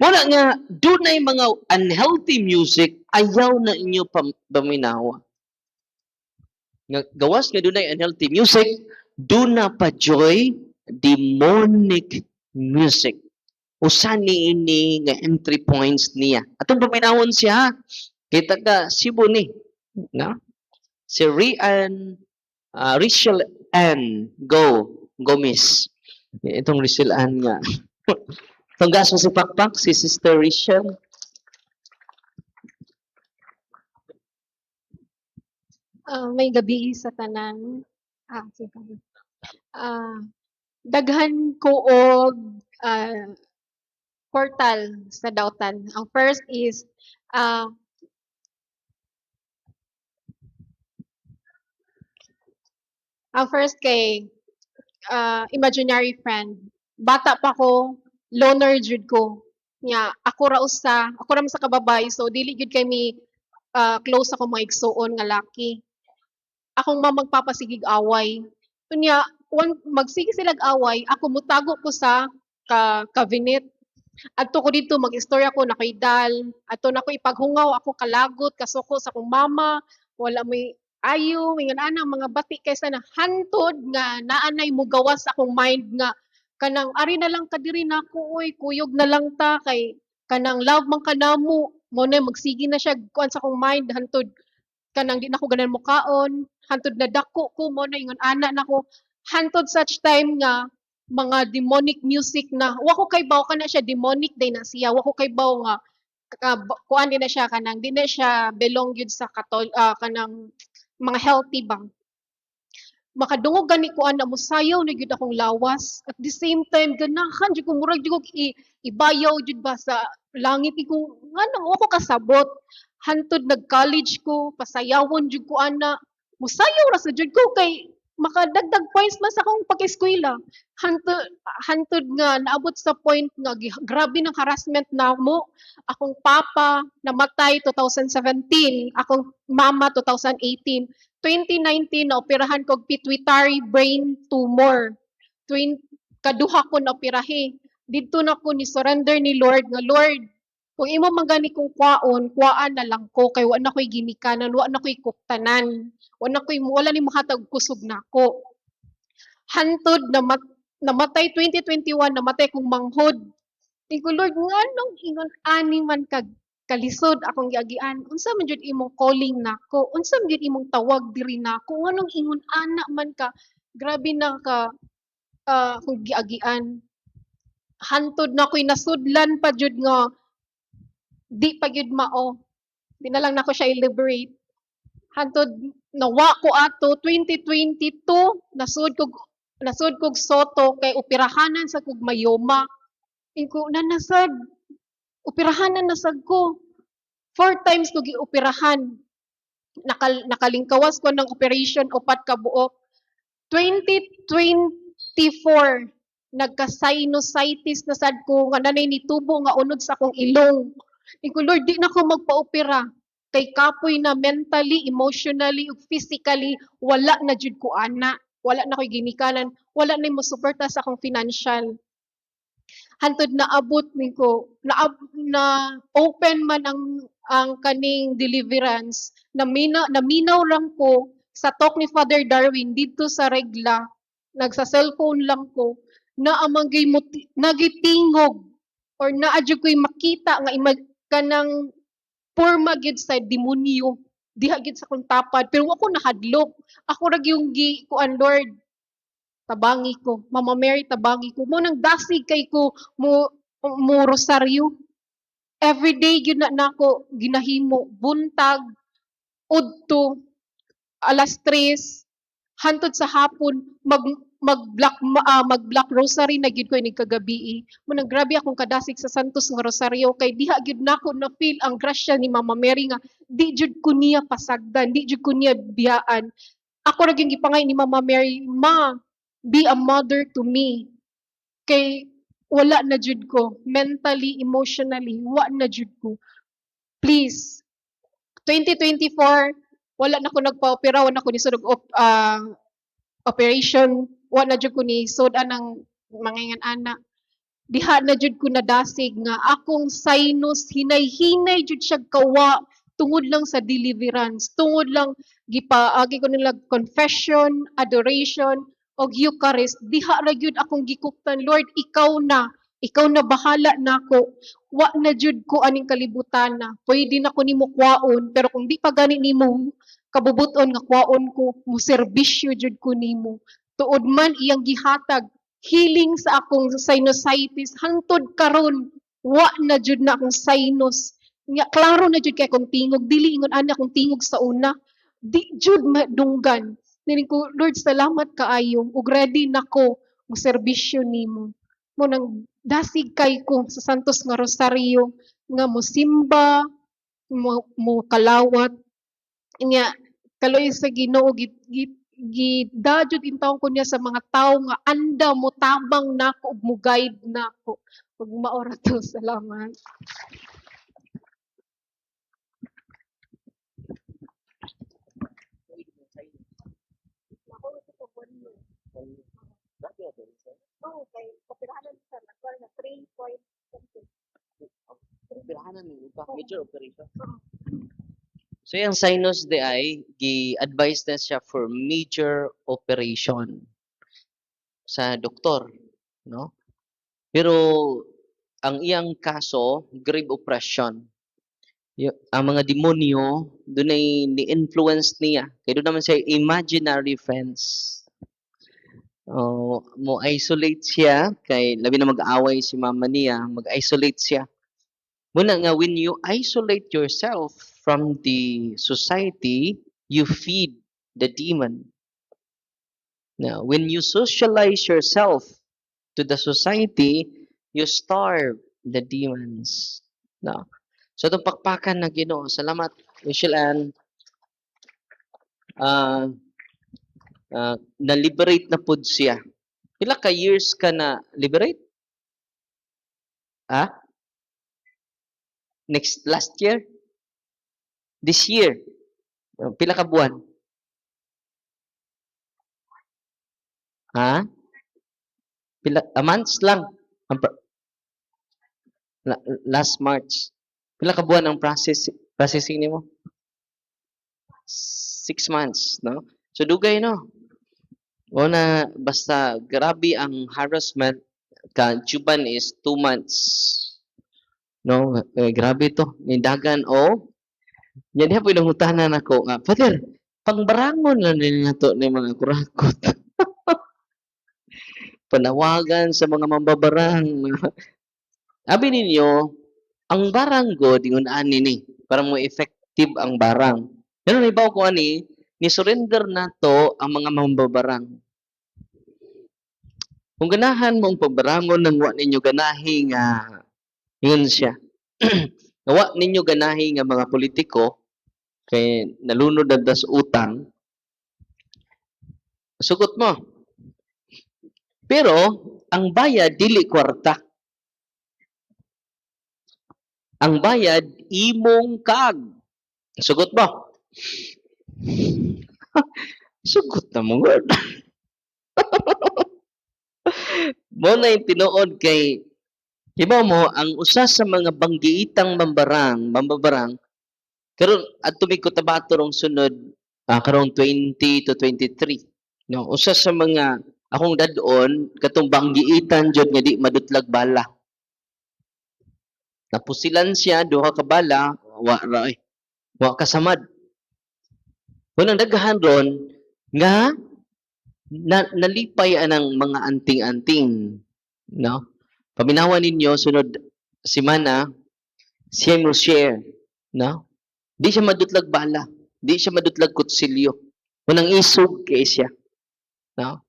Wala nga, dunay mga unhealthy music, ayaw na inyo paminawa. Nga, gawas nga dunay unhealthy music, duna pa joy, demonic music. Usa ni ini nga entry points niya. Atong paminawon siya, kita ka Cebu ni, no? Si Rachel Ann Gomez. Itong Rachel Ann nga. Itong gaso si Pakpak, si Sister Rachel. May gabi sa tanan. Sige. Daghan ko og portal sa dautan. Ang first is ang first kay imaginary friend. Bata pa ko, loner jud ko. Nya ako ra man sa kababay, so dili jud kay mi close ako mga igsuon nga laki. Akong magpapasigig away. Unya, magsige silag away, ako mutago ko sa kabinet. Adto ko dito mag-istorya ko na kay Dal. Adto na ko ipaghungaw ako kalagot kasuko sa akong mama. Wala may ayo, mingan ana mga bati kaysa na hantod nga naanay mo gawas sa akong mind nga kanang ari na lang kadiri nako oy kuyog na lang ta kay kanang love man kanamo mo na magsige na siya kuan sa akong mind hantod kanang di na ko ganan mukaon hantod na dako ko mo na ingon ana nako hantod such time nga mga demonic music na wa ko kay baw kana siya demonic day na siya wa ko kay baw nga kuan din na siya kanang di na siya belong gyud sa kanang mga healthy bang makadungog gani ko ana musayaw na gyud akong lawas at the same time ganahan jud ko murag jud ko ibayaw jud ba sa langit ko ngano ako kasabot hantod nag college ko pasayawon jud ko ana musayaw ra sa jud ko kay makadagdag points man sa akong pag-eskwela hantod nga naabot sa point nga grabe ng harassment namo akong papa namatay 2017 akong mama 2018 2019 naoperahan kog pituitary brain tumor kaduha ko naoperahe didto na ko ni surrender ni Lord nga Lord kung imo magani kong kuaan na lang ko kay wa na ko'y ginikanan wa na ko'y kuptanan wala ni mahatag kusog nako. Hantod namatay 2021 namatay kong manghod. Tingko Lord nganong ingon ani man kag kalisod akong giagian. Unsa man jud imong calling nako? Unsa man jud imong tawag diri nako? Nganong ingon ana man ka? Grabe na ka kung giagian. Hantod na ko'y nasudlan pa jud nga di pa gyud mao. Di na lang nako siya i-liberate. Hantod nawa ko ato 2022 nasud kog soto kay operahanan sa kog mayoma. Ingko na nasad operahanan nasad ko. 4 times ko gioperahan. Nakalingkawas ko ng operation upat ka buok. 2024 nagka-sinusitis na sad ko nga nanay nitubo nga unod sa akong ilong. Ingko Lord di na ko magpa-opera kay kapoy na mentally, emotionally, ug physically wala na jud ko ana, wala na ko'y ginikanan, wala na mo suporta sa akong financial. Hantod na abot niko na open man ang kaning deliverance naminaw lang ko sa talk ni Father Darwin dito sa regla nagsa cellphone lang ko na amang nagitingog or naadyo ko'y makita nga kanang porma gyud sa demonyo diha gyud sa kong tapad pero ako nahadlok ako ra yung kuan Lord tabangi ko Mama Mary tabangi ko mo nang dasig kay ko mo rosaryo everyday gyud na nako ginahimo buntag udto alas 3 hantod sa hapon mag-black rosary na gyud ko ining kagabi. Mo nang grabe akong kadasig sa Santos nga rosaryo kay diha gyud nako na feel ang grasya ni Mama Mary nga di jud ko niya pasagdan, di jud ko niya biyaan. Ako ra gyud gipangay ni Mama Mary, ma, be a mother to me. Kay wala na jud ko mentally, emotionally, wa na jud ko. Please 2024 wala na ko nagpa-opera, wala na ko nisod operation wa na jud ko ni sud anang mangingan ana diha na jud ko nadasig nga akong sinus hinay-hinay jud siya kawa tungod lang sa deliverance, tungod lang gipaagi ko nila confession, adoration og Eucharist. Diha ra gyud akong gikuptan, Lord, ikaw na bahala nako. Wa na jud ko aning kalibutan na. Pwede na ko nimo kwaon, pero kung di pa gani nimo kabubuton nga kwaon ko, mo serbisyo jud ko nimo. Tuod man iyang gihatag healing sa akong sinusitis hangtod karon wa na jud na akong sinus. Nga klaro na jud kay akong tingog, dili ingon ana akong tingog sa una. Di jud madunggan. Nining ko, Lord, salamat kaayo ug ready nako mo serbisyo nimo. Mo nang dasig kay ko sa Santos nga Rosaryo nga mo simba, mo kalawat. Nya kaloy sa Ginoo gidajud intawon ko niya sa mga tawo nga anda mo tabang nako ug mo guide nako. Ug maora to, salamat. Oo, kay kapirahanan sa nagwal na 3 point something. Pirahanan ni iba, major operation. So yung sinus di ay gi-advise na siya for major operation sa doktor, no? Pero ang iyang kaso, grave oppression. Ang mga demonyo, doon ay ni-influence niya. Kaya doon naman siya imaginary friends. Mo isolate siya kay labi na mag-away si mama niya, mag-isolate siya. Muna nga when you isolate yourself from the society, you feed the demon. Now, when you socialize yourself to the society, you starve the demons. Now, so itong pakpakan na Ginoo, salamat Michelle Ann, na-liberate na pud siya. Pila ka years ka na liberate? Ha? Last year? This year? Pila ka buwan? Ha? Pila, months lang. Last March. Pila ka buwan ang processing nimo? 6 months, no? So dugay no. Una basta grabe ang harassment kan Chuban is 2 months. No, grabe to. Nindagan o yan diha pud nangutanan nako. Father, pangbarangon lang nila to ni mga kurakot. Panawagan sa mga mambabarang. Abi ninyo, ang barang go dingon ani ni para mo effective ang barang. Pero ibaw ko ani, ni surrender nato ang mga mambabarang. Kung ganahan mong pagbarangon nang wa ninyo ganahi nga yun siya. Wa ninyo ganahi nga mga politiko kay nalunod na das utang. Sugot mo. Pero ang bayad dili kwarta. Ang bayad imong kag. Sugot mo. Sugot na mo, God. Mo na yung tinuod kay iba mo, ang usa sa mga banggiitang mambabarang, karon at tumikot tabato rong sunod, karong 20 to 23. No, usa sa mga akong dadon katong banggiitan jud nga di madutlag bala. Napusilan siya duha ka bala, wa kasamad. Unang daghan ron nga nalipay anang mga anting-anting, no? Paminawan ninyo sunod semana siya mo share, no? Di siya madutlag bala, di siya madutlag kutsilyo. Unang isog kay siya, no?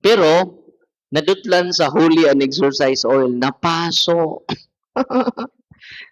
Pero nadutlan sa holy and exorcise oil, napaso.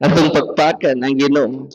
Atong pagpakan ang Ginoo.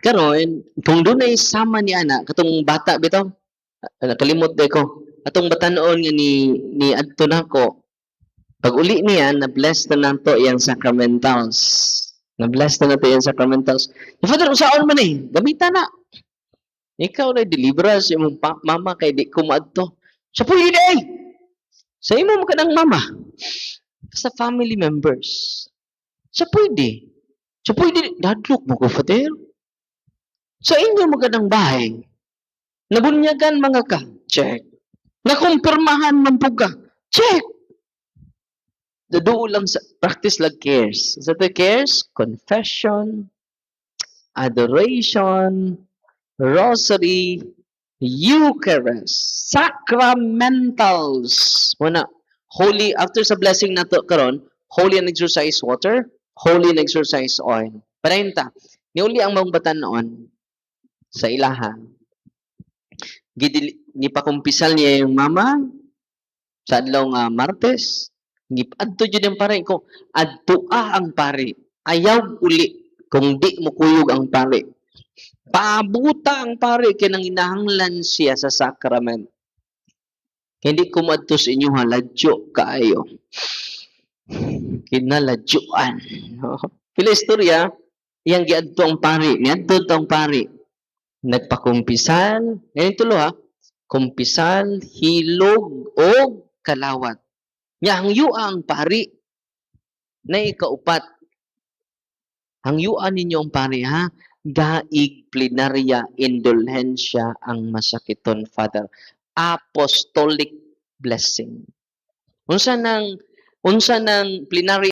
Karon, kung doon ay sama ni ana, katong bata bitaw, nakalimot day ko. Atong batanon nga ni adto nako. Pag uli niya, na-bless na nato iyang sacramentals. Na-bless na nato iyang sacramentals. Father, usaon man eh, gamita na. Ikaw na deliverance yung mama kay di kumadto. Sa pwede ay. Sa imo mo kanang mama. Sa family members. Sa pwede. Sa pwede. Dadlok mo ko, Father. Sa inyo magandang bahay. Nabunyagan mga ka. Check. Nakumpirmahan man po ka. Check. Daduo lang sa practice lang cares. Sa the cares, confession, adoration, rosary, Eucharist, sacramentals. Muna, holy, after sa blessing na to karon, holy and exercise water, holy and exercise oil. Panayin ta, niuli ang mga batan noon sa ilaha. Gipakumpisal niya yung mama sa adlaw nga Martes. Adto jud ang pare ko. Adtua ang pare. Ayaw uli kung di mo kuyog ang pare. Paabuta ang pare kay nang inahanglan siya sa sacrament. Hindi ko madto sa inyo haladyo kaayo. Kinaladyoan. Pila istorya, iyang giadto ang pare. Niadto ang pare. Nagpakumpisal. Ngayon tulo ha. Kumpisal, hilog, o kalawat. Nga hangyua ang pari na ikaupat. Hangyuan ninyo ang pari ha. Daig plenaria indulhensya ang masakiton, Father. Apostolic blessing. Unsa nang plenary